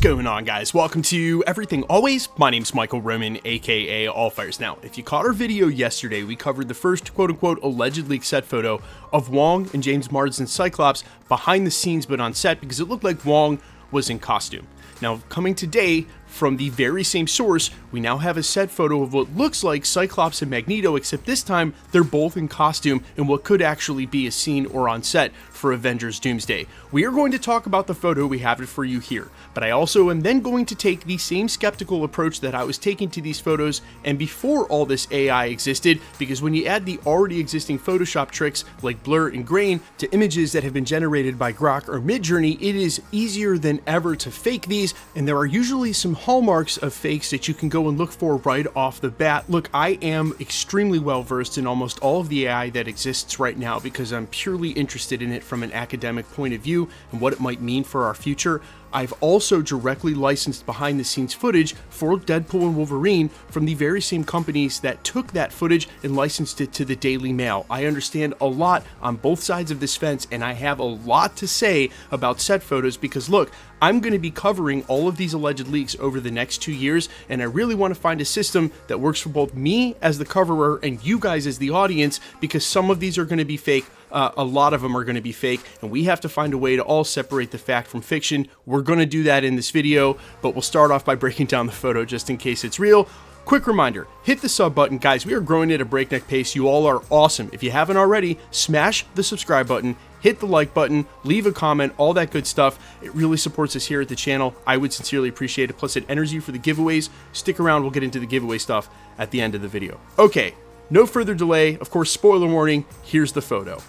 going on, guys? Welcome to Everything Always. My name's Michael Roman, aka Allfires. Now, if you caught our video yesterday, we covered the first quote-unquote alleged leaked set photo of Wong and James Marsden's Cyclops behind the scenes but on set because it looked like Wong was in costume. Now, coming today from the very same source, we now have a set photo of what looks like Cyclops and Magneto, except this time they're both in costume in what could actually be a scene or on set for Avengers Doomsday. We are going to talk about the photo, we have it for you here, but I also am then going to take the same skeptical approach that I was taking to these photos and before all this AI existed, because when you add the already existing Photoshop tricks like blur and grain to images that have been generated by Grok or Midjourney, it is easier than ever to fake these, and there are usually some hallmarks of fakes that you can go and look for right off the bat. Look, I am extremely well versed in almost all of the AI that exists right now because I'm purely interested in it from an academic point of view and what it might mean for our future. I've also directly licensed behind the scenes footage for Deadpool and Wolverine from the very same companies that took that footage and licensed it to the Daily Mail. I understand a lot on both sides of this fence, and I have a lot to say about set photos because look, I'm going to be covering all of these alleged leaks over the next 2 years, and I really want to find a system that works for both me as the coverer and you guys as the audience, because some of these are going to be fake. A lot of them are going to be fake, and we have to find a way to all separate the fact from fiction. We're going to do that in this video, but we'll start off by breaking down the photo just in case it's real. Quick reminder, hit the sub button. Guys, we are growing at a breakneck pace. You all are awesome. If you haven't already, smash the subscribe button, hit the like button, leave a comment, all that good stuff. It really supports us here at the channel. I would sincerely appreciate it. Plus, it enters you for the giveaways. Stick around. We'll get into the giveaway stuff at the end of the video. Okay, no further delay. Of course, spoiler warning, here's the photo.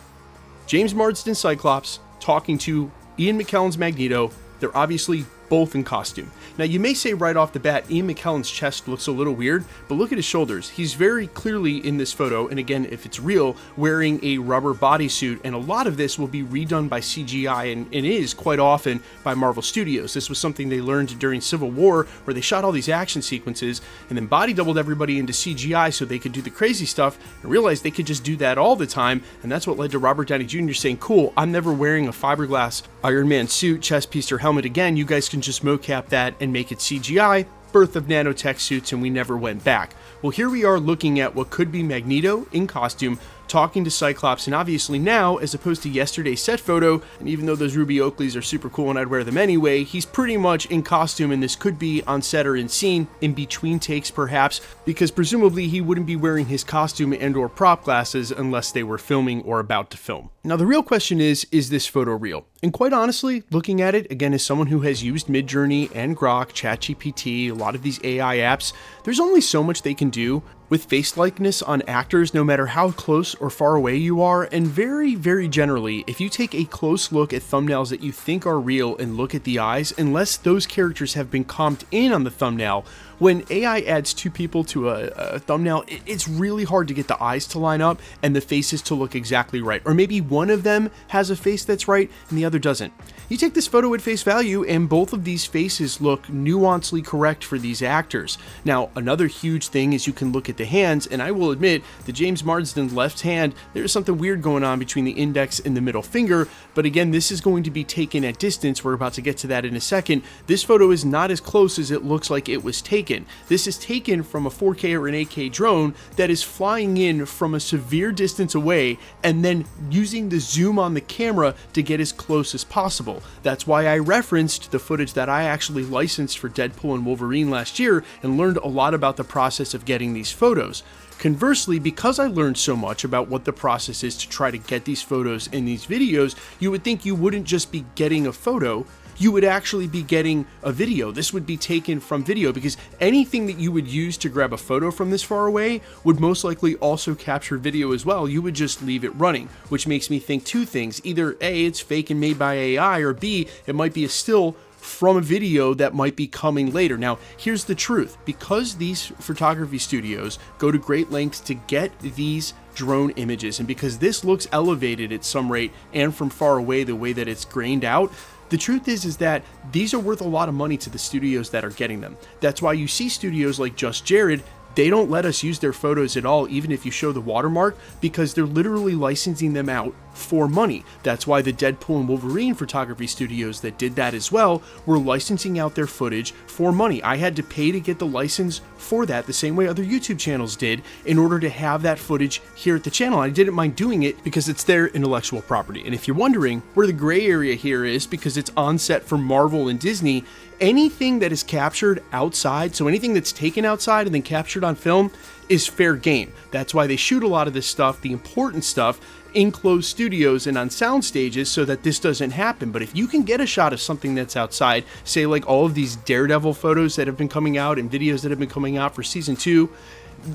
James Marsden's Cyclops talking to Ian McKellen's Magneto. They're obviously both in costume. Now, you may say right off the bat, Ian McKellen's chest looks a little weird, but look at his shoulders. He's very clearly in this photo, and again, if it's real, wearing a rubber bodysuit, and a lot of this will be redone by CGI, and is quite often by Marvel Studios. This was something they learned during Civil War, where they shot all these action sequences, and then body doubled everybody into CGI so they could do the crazy stuff, and realized they could just do that all the time, and that's what led to Robert Downey Jr. saying, cool, I'm never wearing a fiberglass Iron Man suit, chest piece, or helmet again. You guys can just mocap that and make it CGI, birth of nanotech suits, and we never went back. Well, here we are looking at what could be Magneto in costume talking to Cyclops, and obviously now, as opposed to yesterday's set photo, and even though those Ruby Oakleys are super cool and I'd wear them anyway, he's pretty much in costume, and this could be on set or in scene, in between takes perhaps, because presumably he wouldn't be wearing his costume and or prop glasses unless they were filming or about to film. Now the real question is this photo real? And quite honestly, looking at it, again, as someone who has used Midjourney and Grok, ChatGPT, a lot of these AI apps, there's only so much they can do with face likeness on actors, no matter how close or far away you are, and very, very generally, if you take a close look at thumbnails that you think are real and look at the eyes, unless those characters have been comped in on the thumbnail, when AI adds two people to a thumbnail, it's really hard to get the eyes to line up and the faces to look exactly right. Or maybe one of them has a face that's right and the other doesn't. You take this photo at face value and both of these faces look nuancedly correct for these actors. Now, another huge thing is you can look at the hands, and I will admit, the James Marsden left hand, there's something weird going on between the index and the middle finger, but again, this is going to be taken at distance. We're about to get to that in a second. This photo is not as close as it looks like it was taken. This is taken from a 4K or an 8K drone that is flying in from a severe distance away and then using the zoom on the camera to get as close as possible. That's why I referenced the footage that I actually licensed for Deadpool and Wolverine last year and learned a lot about the process of getting these photos. Conversely, because I learned so much about what the process is to try to get these photos in these videos, you would think you wouldn't just be getting a photo, you would actually be getting a video. This would be taken from video because anything that you would use to grab a photo from this far away would most likely also capture video as well. You would just leave it running, which makes me think two things. Either A, it's fake and made by AI, or B, it might be a still from a video that might be coming later. Now, here's the truth. Because these photography studios go to great lengths to get these drone images, and because this looks elevated at some rate and from far away the way that it's grained out, the truth is that these are worth a lot of money to the studios that are getting them. That's why you see studios like Just Jared they don't let us use their photos at all, even if you show the watermark, because they're literally licensing them out for money. That's why the Deadpool and Wolverine photography studios that did that as well were licensing out their footage for money. I had to pay to get the license for that, the same way other YouTube channels did, in order to have that footage here at the channel. I didn't mind doing it because it's their intellectual property. And if you're wondering where the gray area here is, because it's on set for Marvel and Disney, anything that is captured outside, so anything that's taken outside and then captured on film, is fair game. That's why they shoot a lot of this stuff, the important stuff, in closed studios and on sound stages so that this doesn't happen. But if you can get a shot of something that's outside, say like all of these Daredevil photos that have been coming out and videos that have been coming out for season 2,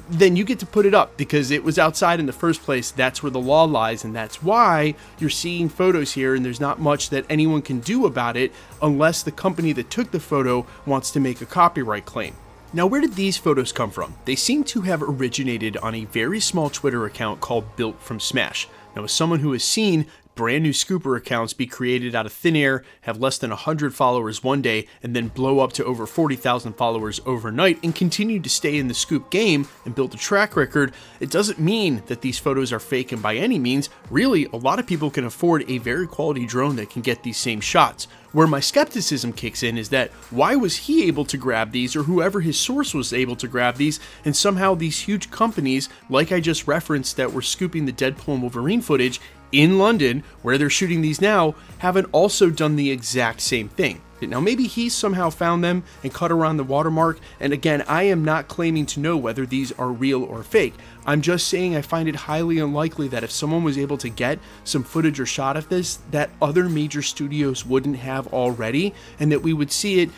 then you get to put it up because it was outside in the first place. That's where the law lies, and that's why you're seeing photos here, and there's not much that anyone can do about it unless the company that took the photo wants to make a copyright claim. Now, where did these photos come from? They seem to have originated on a very small Twitter account called Built from Smash. Now, as someone who has seen brand new scooper accounts be created out of thin air, have less than 100 followers one day, and then blow up to over 40,000 followers overnight and continue to stay in the scoop game and build a track record, it doesn't mean that these photos are fake, and by any means, really, a lot of people can afford a very quality drone that can get these same shots. Where my skepticism kicks in is that why was he able to grab these, or whoever his source was able to grab these, and somehow these huge companies, like I just referenced, that were scooping the Deadpool and Wolverine footage in London, where they're shooting these now, haven't also done the exact same thing. Now, maybe he somehow found them and cut around the watermark, and again, I am not claiming to know whether these are real or fake. I'm just saying I find it highly unlikely that if someone was able to get some footage or shot of this, that other major studios wouldn't have already, and that we would see it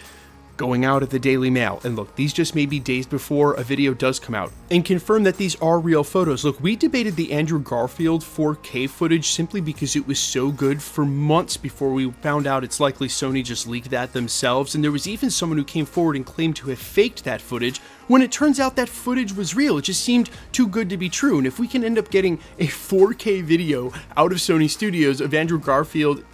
going out at the Daily Mail. And look, these just may be days before a video does come out, and confirm that these are real photos. Look, we debated the Andrew Garfield 4K footage simply because it was so good for months before we found out it's likely Sony just leaked that themselves, and there was even someone who came forward and claimed to have faked that footage when it turns out that footage was real. It just seemed too good to be true. And if we can end up getting a 4K video out of Sony Studios of Andrew Garfield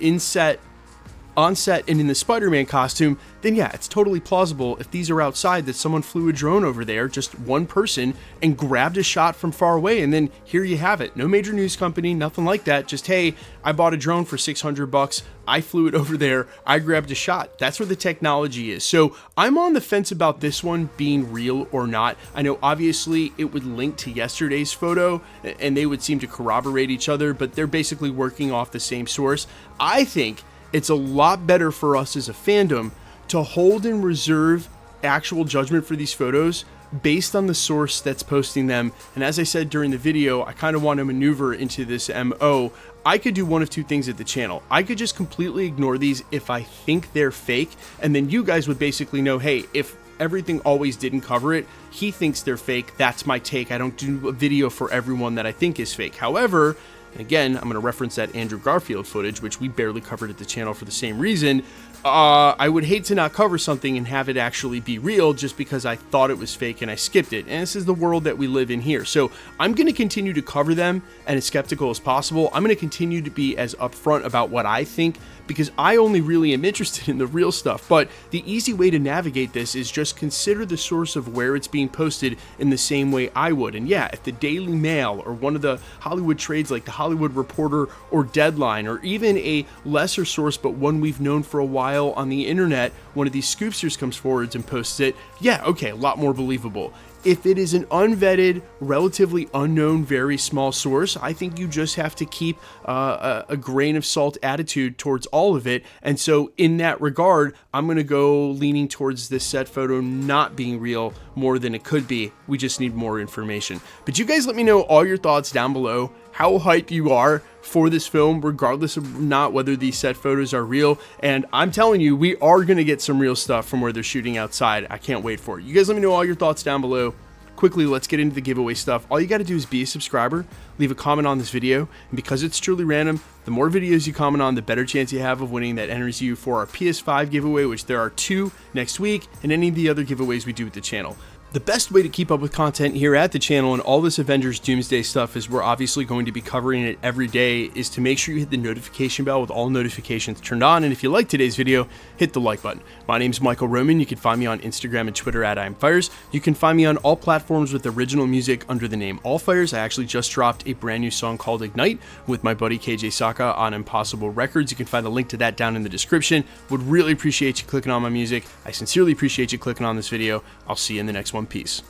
on set and in the Spider-Man costume, then yeah, it's totally plausible if these are outside that someone flew a drone over there, just one person, and grabbed a shot from far away, and then here you have it. No major news company, nothing like that, just hey, I bought a drone for $600, I flew it over there, I grabbed a shot. That's where the technology is. So I'm on the fence about this one being real or not. I know obviously it would link to yesterday's photo and they would seem to corroborate each other, but they're basically working off the same source. I think it's a lot better for us as a fandom to hold and reserve actual judgment for these photos based on the source that's posting them. And as I said during the video, I kind of want to maneuver into this MO. I could do one of two things at the channel. I could just completely ignore these if I think they're fake, and then you guys would basically know, hey, if everything always didn't cover it, he thinks they're fake, that's my take. I don't do a video for everyone that I think is fake. However, and again, I'm going to reference that Andrew Garfield footage, which we barely covered at the channel for the same reason. I would hate to not cover something and have it actually be real just because I thought it was fake and I skipped it. And this is the world that we live in here. So I'm going to continue to cover them and as skeptical as possible. I'm going to continue to be as upfront about what I think, because I only really am interested in the real stuff. But the easy way to navigate this is just consider the source of where it's being posted in the same way I would. And yeah, if the Daily Mail or one of the Hollywood trades like the Hollywood Reporter or Deadline, or even a lesser source but one we've known for a while on the internet, one of these scoopsters comes forward and posts it, yeah, okay, a lot more believable. If it is an unvetted, relatively unknown, very small source, I think you just have to keep a grain of salt attitude towards all of it. And so in that regard, I'm going to go leaning towards this set photo not being real more than it could be. We just need more information. But you guys let me know all your thoughts down below, how hyped you are for this film, regardless of not whether these set photos are real. And I'm telling you, we are going to get some real stuff from where they're shooting outside. I can't wait for it. You guys let me know all your thoughts down below. Quickly, let's get into the giveaway stuff. All you got to do is be a subscriber, leave a comment on this video, and because it's truly random, the more videos you comment on, the better chance you have of winning. That enters you for our PS5 giveaway, which there are 2 next week, and any of the other giveaways we do with the channel. The best way to keep up with content here at the channel and all this Avengers Doomsday stuff, is we're obviously going to be covering it every day, is to make sure you hit the notification bell with all notifications turned on. And if you like today's video, hit the like button. My name's Michael Roman. You can find me on Instagram and Twitter at IamFires. You can find me on all platforms with original music under the name Allfires. I actually just dropped a brand new song called Ignite with my buddy KJ Saga on Impossible Records. You can find a link to that down in the description. Would really appreciate you clicking on my music. I sincerely appreciate you clicking on this video. I'll see you in the next one. Peace.